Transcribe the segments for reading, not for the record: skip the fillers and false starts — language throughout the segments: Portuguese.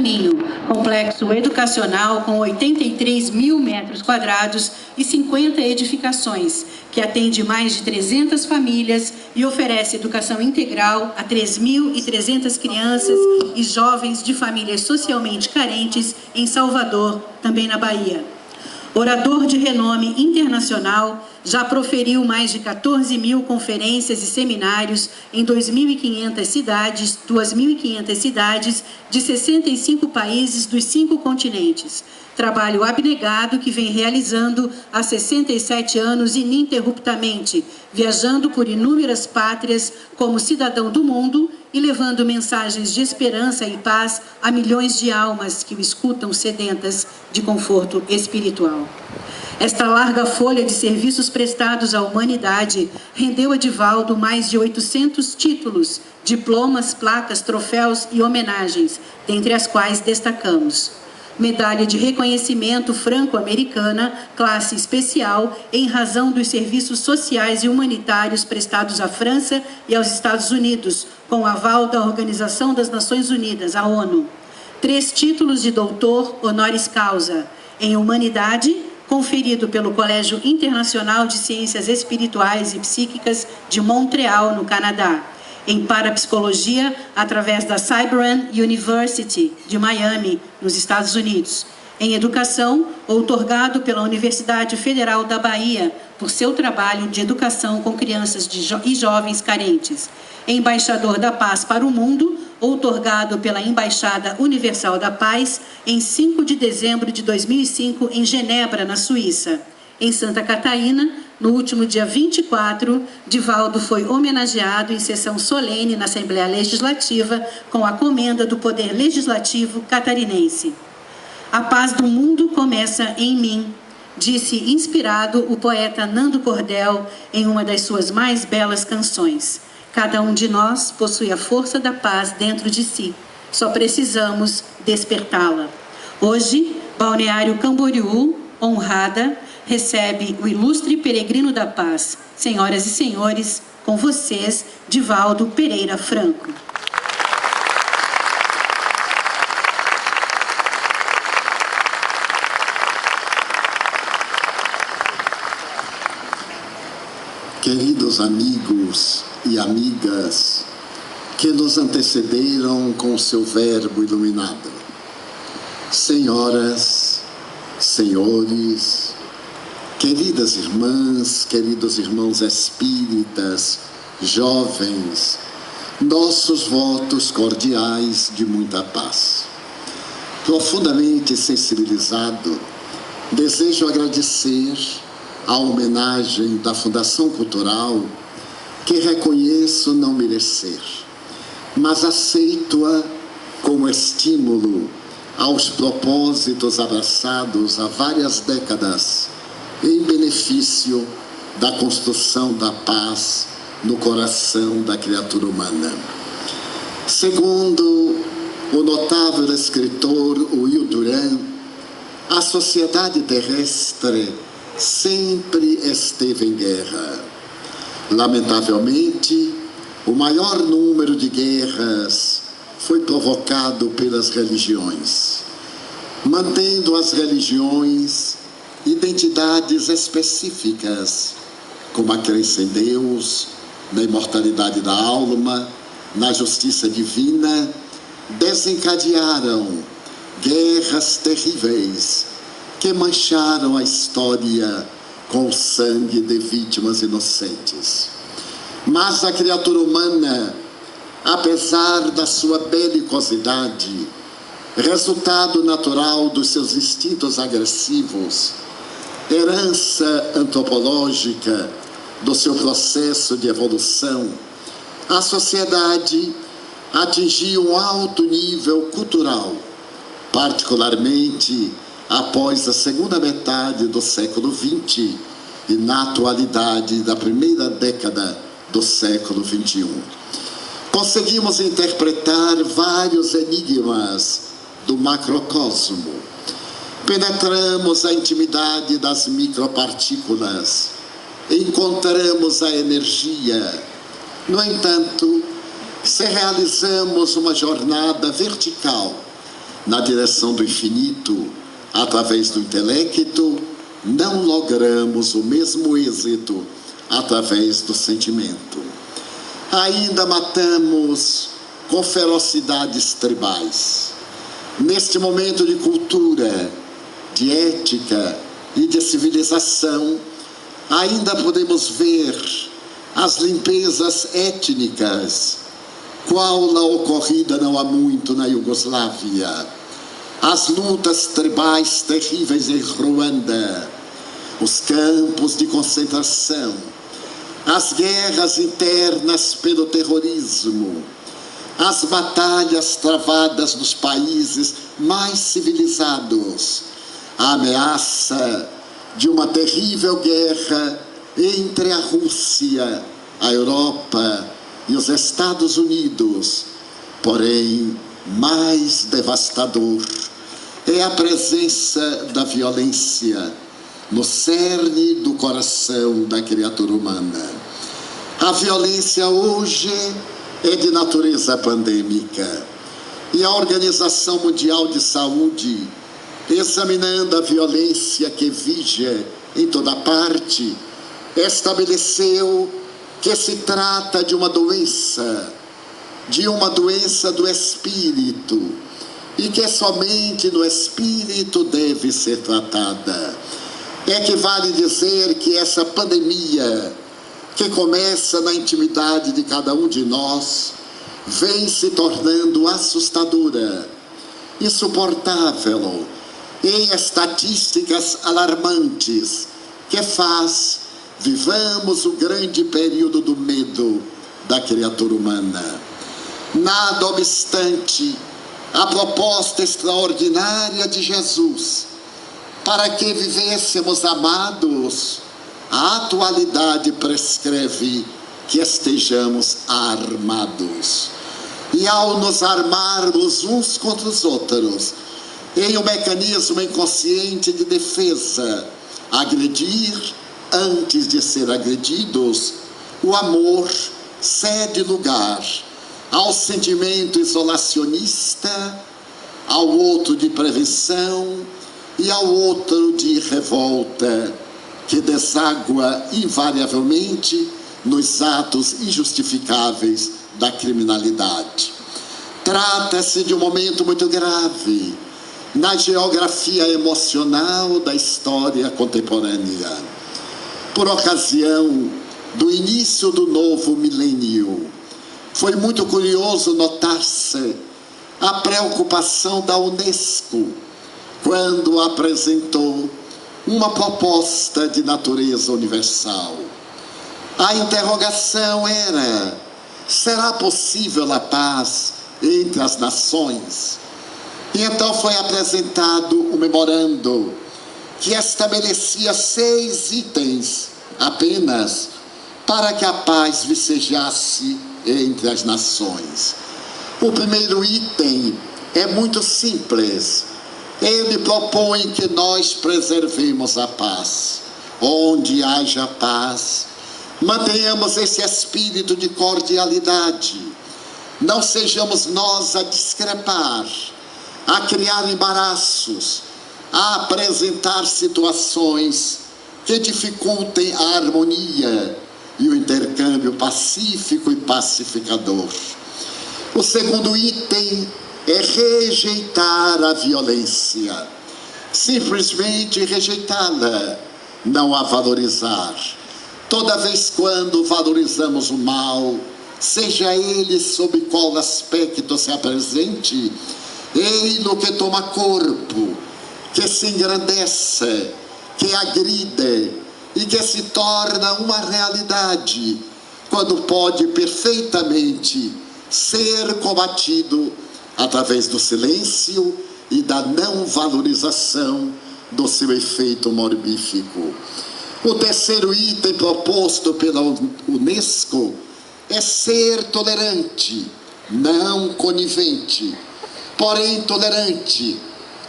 Caminho, complexo educacional com 83 mil metros quadrados e 50 edificações, que atende mais de 300 famílias e oferece educação integral a 3.300 crianças e jovens de famílias socialmente carentes em Salvador, também na Bahia. Orador de renome internacional, já proferiu mais de 14 mil conferências e seminários em 2.500 cidades de 65 países dos 5 continentes. Trabalho abnegado que vem realizando há 67 anos ininterruptamente, viajando por inúmeras pátrias como cidadão do mundo e levando mensagens de esperança e paz a milhões de almas que o escutam sedentas de conforto espiritual. Esta larga folha de serviços prestados à humanidade rendeu a Divaldo mais de 800 títulos, diplomas, placas, troféus e homenagens, dentre as quais destacamos: Medalha de Reconhecimento Franco-Americana, classe especial, em razão dos serviços sociais e humanitários prestados à França e aos Estados Unidos, com aval da Organização das Nações Unidas, a ONU. 3 títulos de doutor honoris causa, em Humanidade, conferido pelo Colégio Internacional de Ciências Espirituais e Psíquicas de Montreal, no Canadá. Em Parapsicologia, através da Cyberan University de Miami, nos Estados Unidos. Em Educação, outorgado pela Universidade Federal da Bahia, por seu trabalho de educação com crianças e jovens carentes. Embaixador da Paz para o Mundo, outorgado pela Embaixada Universal da Paz, em 5 de dezembro de 2005, em Genebra, na Suíça. Em Santa Catarina, no último dia 24, Divaldo foi homenageado em sessão solene na Assembleia Legislativa com a comenda do Poder Legislativo catarinense. A paz do mundo começa em mim, disse inspirado o poeta Nando Cordel em uma das suas mais belas canções. Cada um de nós possui a força da paz dentro de si. Só precisamos despertá-la. Hoje, Balneário Camboriú, honrada, recebe o ilustre peregrino da paz. Senhoras e senhores, com vocês, Divaldo Pereira Franco. Queridos amigos e amigas que nos antecederam com o seu verbo iluminado, senhoras, senhores, queridas irmãs, queridos irmãos espíritas, jovens, nossos votos cordiais de muita paz. Profundamente sensibilizado, desejo agradecer a homenagem da Fundação Cultural, que reconheço não merecer, mas aceito-a como estímulo aos propósitos abraçados há várias décadas em benefício da construção da paz no coração da criatura humana. Segundo o notável escritor Will Durant, a sociedade terrestre sempre esteve em guerra. Lamentavelmente, o maior número de guerras foi provocado pelas religiões, mantendo as religiões identidades específicas, como a crença em Deus, na imortalidade da alma, na justiça divina, desencadearam guerras terríveis que mancharam a história com o sangue de vítimas inocentes. Mas a criatura humana, apesar da sua belicosidade, resultado natural dos seus instintos agressivos, herança antropológica do seu processo de evolução, a sociedade atingiu um alto nível cultural, particularmente após a segunda metade do século XX e na atualidade da primeira década do século XXI. Conseguimos interpretar vários enigmas do macrocosmo. Penetramos a intimidade das micropartículas, encontramos a energia. No entanto, se realizamos uma jornada vertical na direção do infinito através do intelecto, não logramos o mesmo êxito através do sentimento. Ainda matamos com ferocidades tribais. Neste momento de cultura, de ética e de civilização, ainda podemos ver as limpezas étnicas, qual a ocorrida não há muito na Iugoslávia, as lutas tribais terríveis em Ruanda, os campos de concentração, as guerras internas pelo terrorismo, as batalhas travadas nos países mais civilizados, a ameaça de uma terrível guerra entre a Rússia, a Europa e os Estados Unidos. Porém, mais devastador é a presença da violência no cerne do coração da criatura humana. A violência hoje é de natureza pandêmica, e a Organização Mundial de Saúde, examinando a violência que vige em toda parte, estabeleceu que se trata de uma doença do espírito, e que somente no espírito deve ser tratada. É que vale dizer que essa pandemia, que começa na intimidade de cada um de nós, vem se tornando assustadora, insuportável, em estatísticas alarmantes, que faz vivamos o grande período do medo da criatura humana. Nada obstante, a proposta extraordinária de Jesus, para que vivêssemos amados, a atualidade prescreve que estejamos armados. E ao nos armarmos uns contra os outros, em um mecanismo inconsciente de defesa, agredir antes de ser agredidos, o amor cede lugar ao sentimento isolacionista, ao outro de prevenção e ao outro de revolta, que deságua invariavelmente nos atos injustificáveis da criminalidade. Trata-se de um momento muito grave na geografia emocional da história contemporânea. Por ocasião do início do novo milênio, foi muito curioso notar-se a preocupação da Unesco quando apresentou uma proposta de natureza universal. A interrogação era: será possível a paz entre as nações? E então foi apresentado um memorando que estabelecia 6 itens apenas para que a paz vicejasse entre as nações. O primeiro item é muito simples. Ele propõe que nós preservemos a paz. Onde haja paz, mantenhamos esse espírito de cordialidade. Não sejamos nós a discrepar, a criar embaraços, a apresentar situações que dificultem a harmonia e o intercâmbio pacífico e pacificador. O segundo item é rejeitar a violência, simplesmente rejeitá-la, não a valorizar. Toda vez quando valorizamos o mal, seja ele sob qual aspecto se apresente, ei-lo que toma corpo, que se engrandece, que agride e que se torna uma realidade, quando pode perfeitamente ser combatido através do silêncio e da não valorização do seu efeito morbífico. O terceiro item proposto pela Unesco é ser tolerante, não conivente, porém tolerante.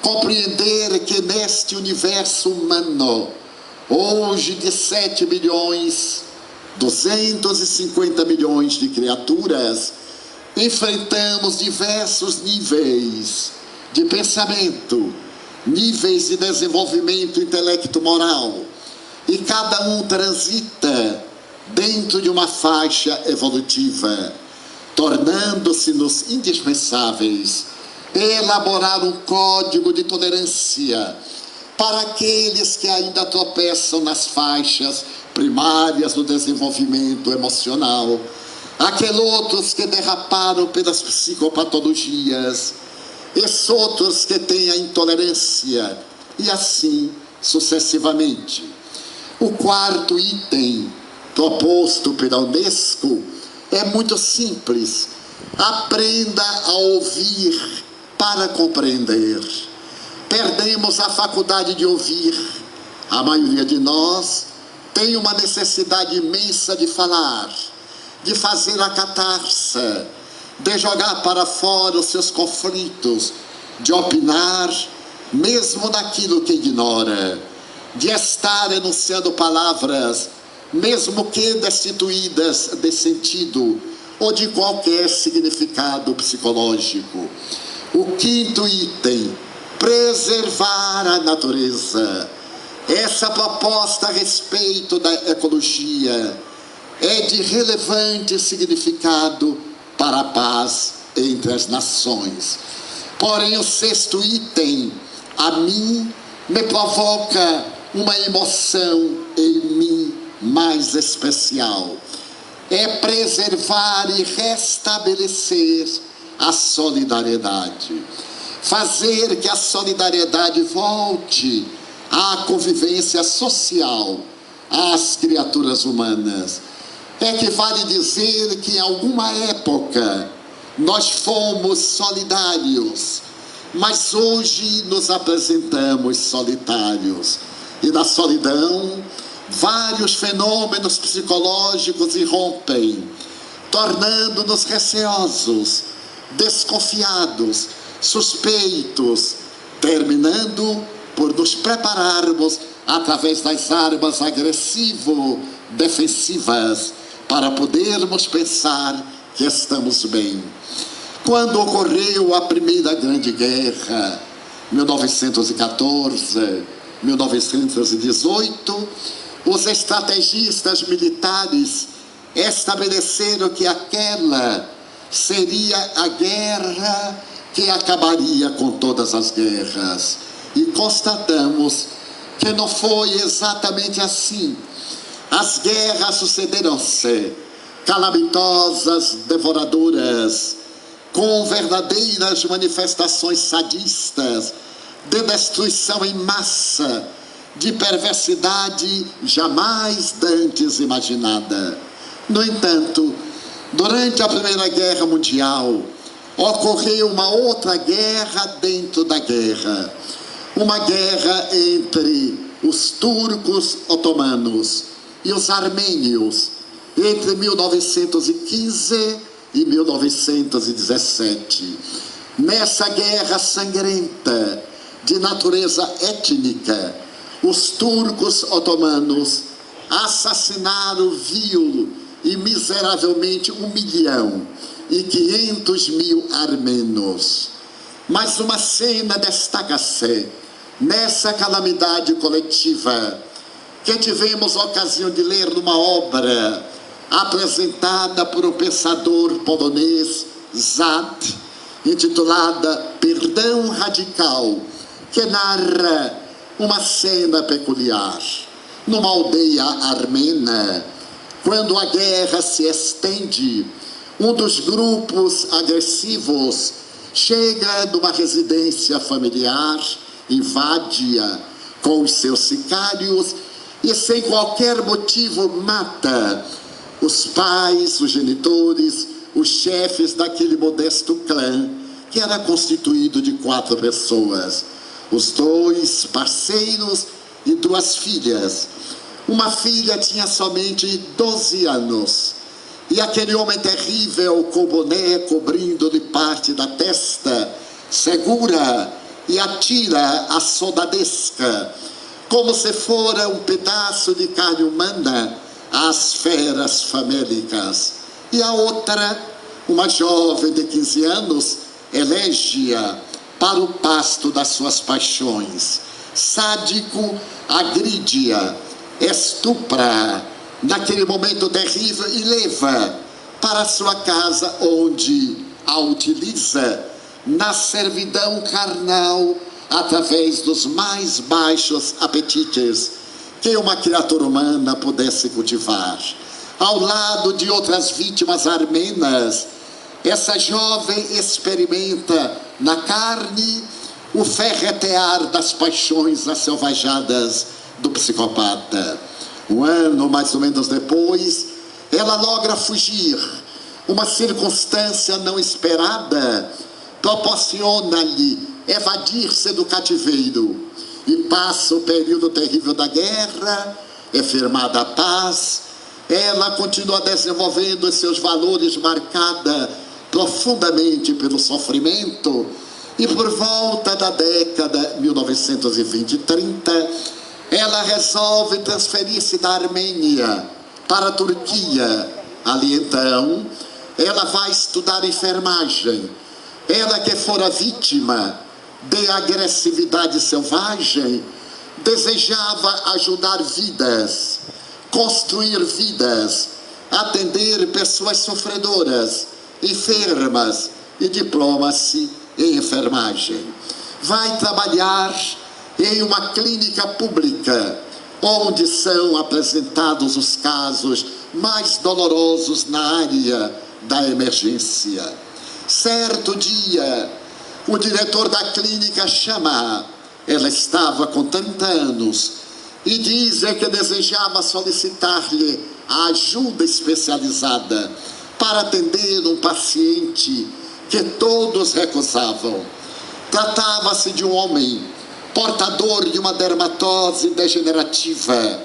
Compreender que neste universo humano, hoje de 7 bilhões, 250 milhões de criaturas, enfrentamos diversos níveis de pensamento, níveis de desenvolvimento intelecto-moral, e cada um transita dentro de uma faixa evolutiva, tornando-se-nos indispensáveis elaborar um código de tolerância para aqueles que ainda tropeçam nas faixas primárias do desenvolvimento emocional, aqueles outros que derraparam pelas psicopatologias, esses outros que têm a intolerância, e assim sucessivamente. O quarto item proposto pela Unesco é muito simples: aprenda a ouvir para compreender. Perdemos a faculdade de ouvir. A maioria de nós tem uma necessidade imensa de falar, de fazer a catarse, de jogar para fora os seus conflitos, de opinar, mesmo daquilo que ignora, de estar enunciando palavras, mesmo que destituídas de sentido ou de qualquer significado psicológico. O quinto item: preservar a natureza. Essa proposta a respeito da ecologia é de relevante significado para a paz entre as nações. Porém, o sexto item, a mim, me provoca uma emoção em mim mais especial. É preservar e restabelecer a solidariedade. Fazer que a solidariedade volte à convivência social às criaturas humanas. É que vale dizer que em alguma época nós fomos solidários, mas hoje nos apresentamos solitários. E na solidão, vários fenômenos psicológicos irrompem, tornando-nos receosos, desconfiados, suspeitos, terminando por nos prepararmos através das armas agressivo-defensivas para podermos pensar que estamos bem. Quando ocorreu a Primeira Grande Guerra, 1914, 1918, os estrategistas militares estabeleceram que aquela seria a guerra que acabaria com todas as guerras. E constatamos que não foi exatamente assim. As guerras sucederam-se, calamitosas, devoradoras, com verdadeiras manifestações sadistas, de destruição em massa, de perversidade jamais dantes imaginada. No entanto, durante a Primeira Guerra Mundial, ocorreu uma outra guerra dentro da guerra. Uma guerra entre os turcos otomanos e os armênios, entre 1915 e 1917. Nessa guerra sangrenta, de natureza étnica, os turcos otomanos assassinaram vil e miseravelmente 1.500.000 armenos. Mas uma cena destaca-se nessa calamidade coletiva, que tivemos a ocasião de ler numa obra apresentada por um pensador polonês, Zad, intitulada Perdão Radical, que narra uma cena peculiar. Numa aldeia armena, quando a guerra se estende, um dos grupos agressivos chega numa residência familiar, invade-a com os seus sicários e, sem qualquer motivo, mata os pais, os genitores, os chefes daquele modesto clã, que era constituído de 4 pessoas, os 2 parceiros e 2 filhas. Uma filha tinha somente 12 anos, e aquele homem terrível, com o boné cobrindo-lhe parte da testa, segura e atira a soldadesca, como se fora um pedaço de carne humana, às feras famélicas. E a outra, uma jovem de 15 anos, elege-a para o pasto das suas paixões. Sádico, agride-a, estupra naquele momento terrível e leva para sua casa, onde a utiliza na servidão carnal através dos mais baixos apetites que uma criatura humana pudesse cultivar. Ao lado de outras vítimas armenas, essa jovem experimenta na carne o ferretear das paixões asselvajadas do psicopata. Um ano mais ou menos depois, ela logra fugir. Uma circunstância não esperada proporciona-lhe evadir-se do cativeiro e passa o período terrível da guerra. É firmada a paz. Ela continua desenvolvendo os seus valores, marcada profundamente pelo sofrimento, e por volta da década 1920 e 30, ela resolve transferir-se da Armênia para a Turquia. Ali então, ela vai estudar enfermagem. Ela que fora vítima de agressividade selvagem, desejava ajudar vidas, construir vidas, atender pessoas sofredoras, enfermas, e diploma-se em enfermagem. Vai trabalhar em uma clínica pública, onde são apresentados os casos mais dolorosos na área da emergência. Certo dia, o diretor da clínica chama, ela estava com 30 anos, e diz que desejava solicitar-lhe a ajuda especializada para atender um paciente que todos recusavam. Tratava-se de um homem portador de uma dermatose degenerativa,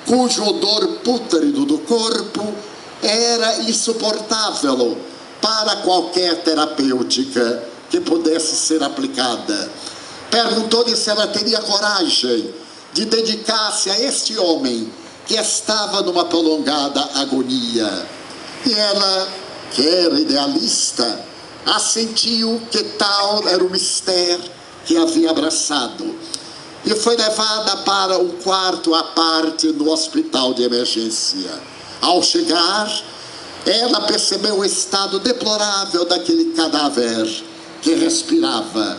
cujo odor pútrido do corpo era insuportável para qualquer terapêutica que pudesse ser aplicada. Perguntou-lhe se ela teria coragem de dedicar-se a este homem que estava numa prolongada agonia. E ela, que era idealista, assentiu que tal era o mistério que havia abraçado, e foi levada para um quarto à parte no hospital de emergência. Ao chegar, ela percebeu o estado deplorável daquele cadáver que respirava.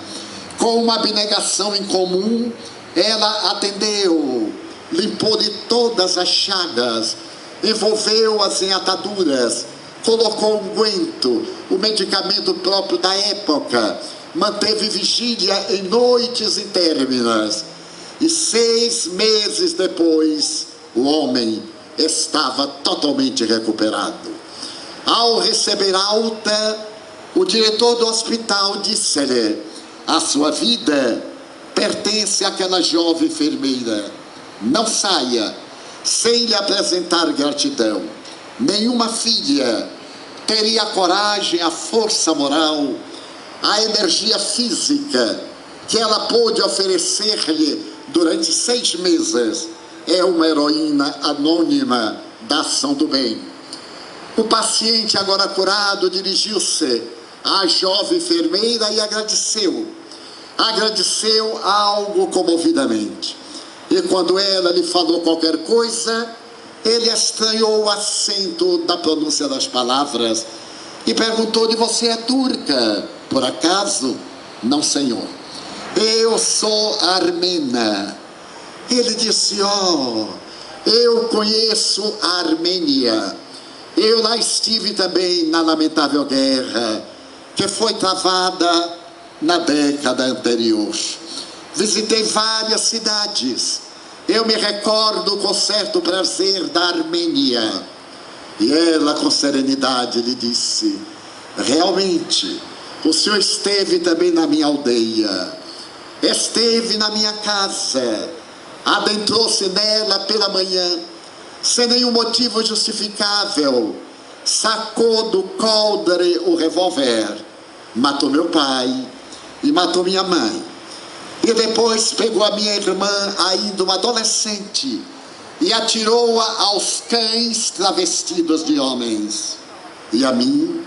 Com uma abnegação incomum, ela atendeu, limpou-lhe todas as chagas, envolveu-as em ataduras, colocou unguento, o medicamento próprio da época, manteve vigília em noites interminas. E 6 meses depois, o homem estava totalmente recuperado. Ao receber alta, o diretor do hospital disse-lhe: a sua vida pertence àquela jovem enfermeira. Não saia sem lhe apresentar gratidão. Nenhuma filha teria a coragem, a força moral, a energia física que ela pôde oferecer-lhe durante 6 meses. É uma heroína anônima da ação do bem. O paciente, agora curado, dirigiu-se à jovem enfermeira e agradeceu algo comovidamente. E quando ela lhe falou qualquer coisa, ele estranhou o acento da pronúncia das palavras e perguntou-lhe: você é turca, por acaso? Não, senhor. Eu sou armena. Ele disse: eu conheço a Armênia. Eu lá estive também na lamentável guerra que foi travada na década anterior. Visitei várias cidades. Eu me recordo com certo prazer da Armênia. E ela, com serenidade, lhe disse: realmente, o senhor esteve também na minha aldeia, esteve na minha casa, adentrou-se nela pela manhã, sem nenhum motivo justificável, sacou do coldre o revólver, matou meu pai e matou minha mãe. E depois pegou a minha irmã, ainda uma adolescente, e atirou-a aos cães travestidos de homens. E a mim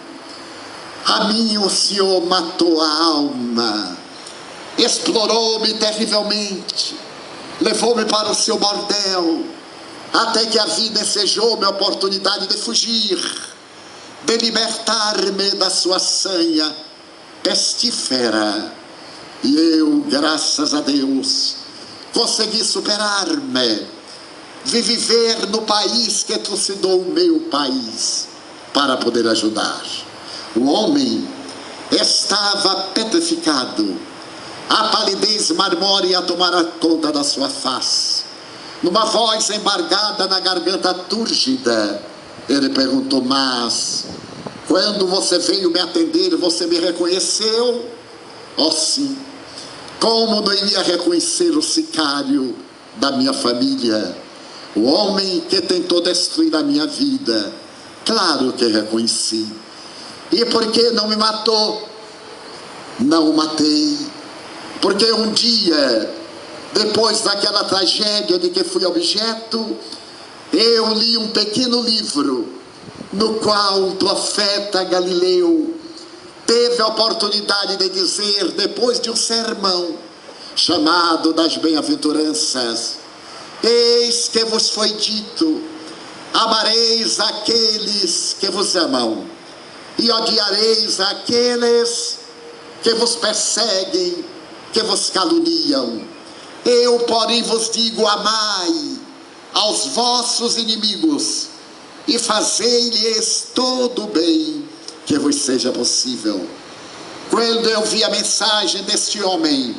o senhor matou a alma. explorou-me terrivelmente, levou-me para o seu bordel, até que a vida ensejou-me a oportunidade de fugir, de libertar-me da sua sanha pestífera. E eu, graças a Deus, consegui superar-me, de viver no país que trucidou o meu país, para poder ajudar. O homem estava petrificado, a palidez marmórea tomara conta da sua face. Numa voz embargada na garganta túrgida, ele perguntou: mas quando você veio me atender, você me reconheceu? Oh, sim. Como não iria reconhecer o sicário da minha família, o homem que tentou destruir a minha vida? Claro que reconheci. E por que não me matou? Não o matei, porque um dia, depois daquela tragédia de que fui objeto, eu li um pequeno livro, no qual um profeta galileu teve a oportunidade de dizer, depois de um sermão chamado das bem-aventuranças: eis que vos foi dito, amareis aqueles que vos amam, e odiareis aqueles que vos perseguem, que vos caluniam. Eu, porém, vos digo: amai aos vossos inimigos, e fazei-lhes todo o bem que vos seja possível. Quando eu vi a mensagem deste homem,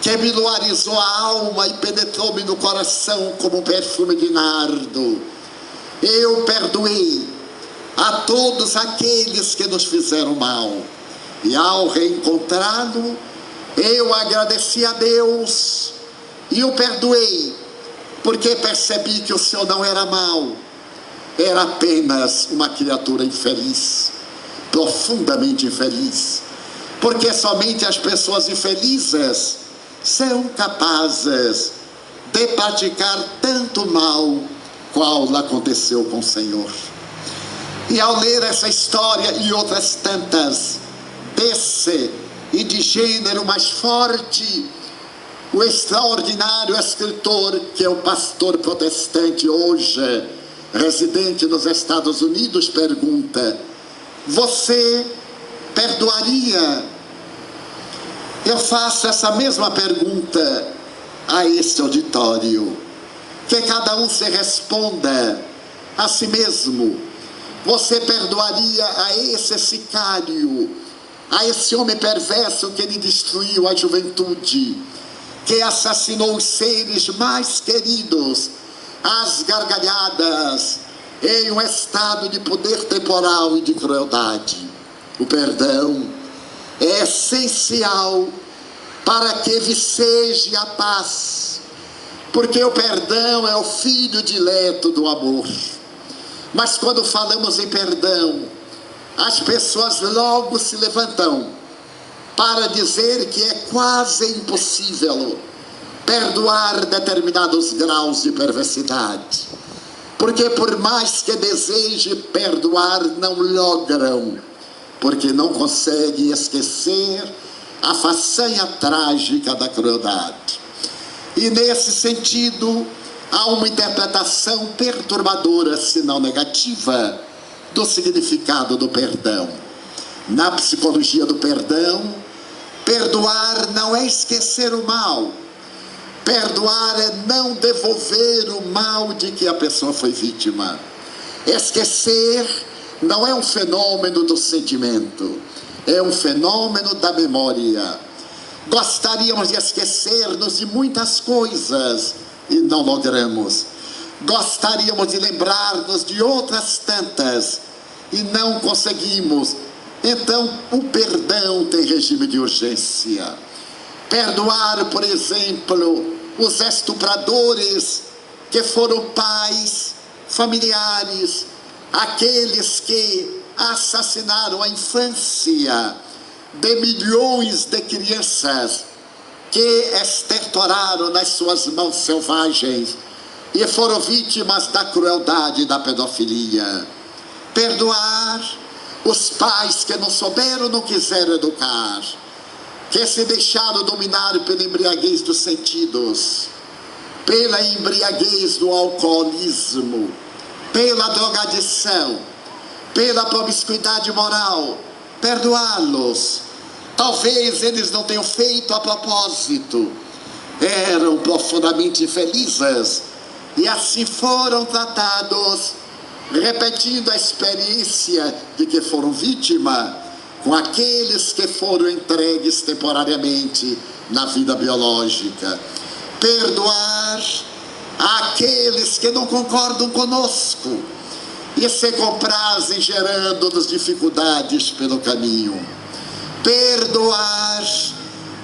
que me luarizou a alma e penetrou-me no coração como um perfume de nardo, eu perdoei a todos aqueles que nos fizeram mal, e ao reencontrá-lo, eu agradeci a Deus e o perdoei, porque percebi que o Senhor não era mau, era apenas uma criatura infeliz, profundamente infeliz, porque somente as pessoas infelizes são capazes de praticar tanto mal qual aconteceu com o Senhor. E ao ler essa história e outras tantas, desse e de gênero mais forte, o extraordinário escritor, que é o pastor protestante hoje, residente nos Estados Unidos, pergunta: você perdoaria? Eu faço essa mesma pergunta a esse auditório, que cada um se responda a si mesmo. Você perdoaria a esse sicário, a esse homem perverso que lhe destruiu a juventude, que assassinou os seres mais queridos às gargalhadas, em um estado de poder temporal e de crueldade? O perdão é essencial para que viceje a paz, porque o perdão é o filho dileto do amor. Mas quando falamos em perdão, as pessoas logo se levantam para dizer que é quase impossível perdoar determinados graus de perversidade, porque por mais que deseje perdoar, não logram, porque não conseguem esquecer a façanha trágica da crueldade. E nesse sentido, há uma interpretação perturbadora, se não negativa, do significado do perdão. Na psicologia do perdão, perdoar não é esquecer o mal. Perdoar é não devolver o mal de que a pessoa foi vítima. Esquecer não é um fenômeno do sentimento, é um fenômeno da memória. Gostaríamos de esquecer-nos de muitas coisas e não logramos. Gostaríamos de lembrar-nos de outras tantas e não conseguimos. Então, o perdão tem regime de urgência. Perdoar, por exemplo, os estupradores que foram pais, familiares, aqueles que assassinaram a infância de milhões de crianças, que estertoraram nas suas mãos selvagens e foram vítimas da crueldade e da pedofilia. Perdoar os pais que não souberam, não quiseram educar. que se deixaram dominar pela embriaguez dos sentidos, pela embriaguez do alcoolismo, pela drogadição, pela promiscuidade moral, perdoá-los. Talvez eles não tenham feito a propósito, eram profundamente infelizes e assim foram tratados, repetindo a experiência de que foram vítima com aqueles que foram entregues temporariamente na vida biológica. Perdoar aqueles que não concordam conosco e se comprazem gerando-nos dificuldades pelo caminho. Perdoar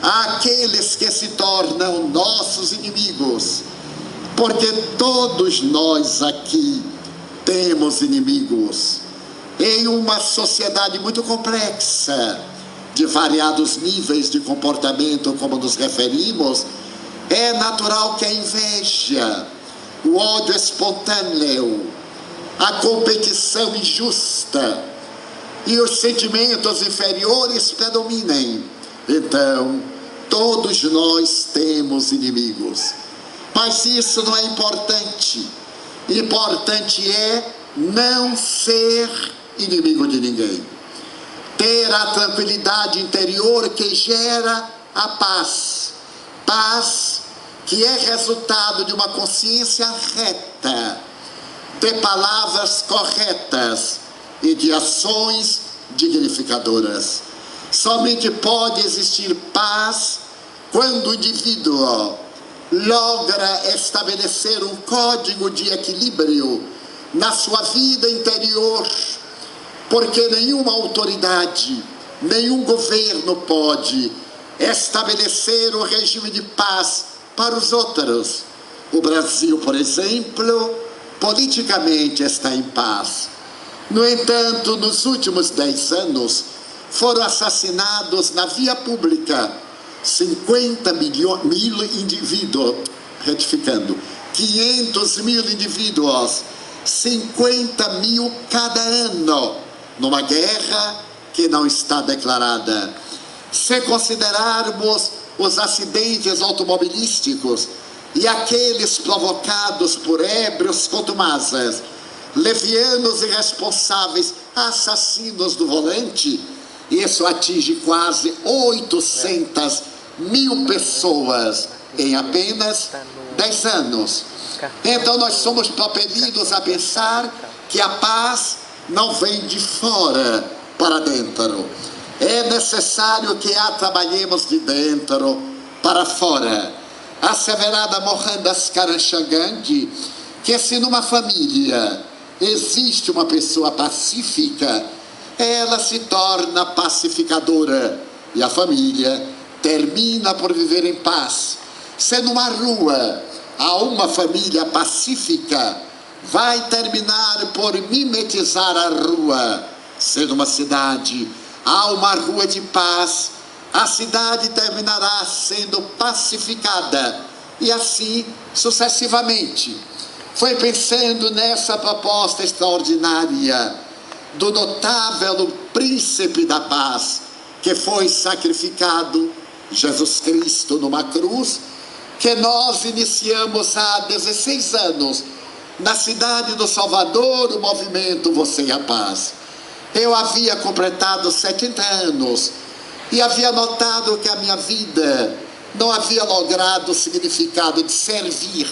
aqueles que se tornam nossos inimigos, porque todos nós aqui temos inimigos. Em uma sociedade muito complexa, de variados níveis de comportamento, como nos referimos, é natural que a inveja, o ódio espontâneo, a competição injusta e os sentimentos inferiores predominem. Então, todos nós temos inimigos. Mas isso não é importante. Importante é não ser inimigo de ninguém. Ter a tranquilidade interior que gera a paz. Paz que é resultado de uma consciência reta, de palavras corretas e de ações dignificadoras. Somente pode existir paz quando o indivíduo logra estabelecer um código de equilíbrio na sua vida interior, porque nenhuma autoridade, nenhum governo pode estabelecer um regime de paz para os outros. O Brasil, por exemplo, politicamente está em paz. No entanto, nos últimos 10 anos, foram assassinados na via pública 50 mil indivíduos, retificando, 500 mil indivíduos, 50 mil cada ano, numa guerra que não está declarada. Se considerarmos os acidentes automobilísticos e aqueles provocados por ébrios contumazes, levianos irresponsáveis, assassinos do volante, isso atinge quase 800 mil pessoas em apenas 10 anos. Então nós somos propelidos a pensar que a paz não vem de fora para dentro. É necessário que a trabalhemos de dentro para fora. Asseverada Mohandas Karamchand Gandhi, que se numa família existe uma pessoa pacífica, ela se torna pacificadora e a família termina por viver em paz. Se numa rua há uma família pacífica, vai terminar por mimetizar a rua. Se numa cidade há uma rua de paz, a cidade terminará sendo pacificada e assim sucessivamente. Foi pensando nessa proposta extraordinária do notável príncipe da paz, que foi sacrificado, Jesus Cristo, numa cruz, que nós iniciamos há 16 anos, na cidade do Salvador, o movimento Você e a Paz. Eu havia completado 70 anos e havia notado que a minha vida não havia logrado o significado de servir,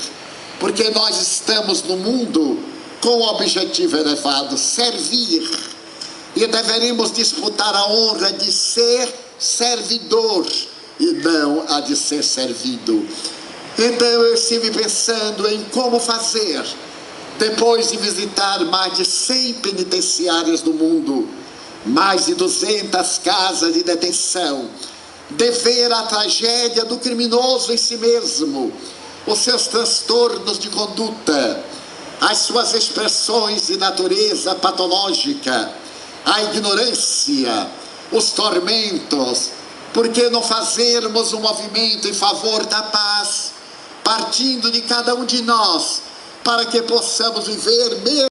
porque nós estamos no mundo com o objetivo elevado, servir, e deveríamos disputar a honra de ser servidor e não a de ser servido. Então eu estive pensando em como fazer, depois de visitar mais de 100 penitenciárias do mundo, mais de 200 casas de detenção, de ver a tragédia do criminoso em si mesmo, os seus transtornos de conduta, as suas expressões de natureza patológica, a ignorância, os tormentos. Por que não fazermos um movimento em favor da paz, partindo de cada um de nós, para que possamos viver mesmo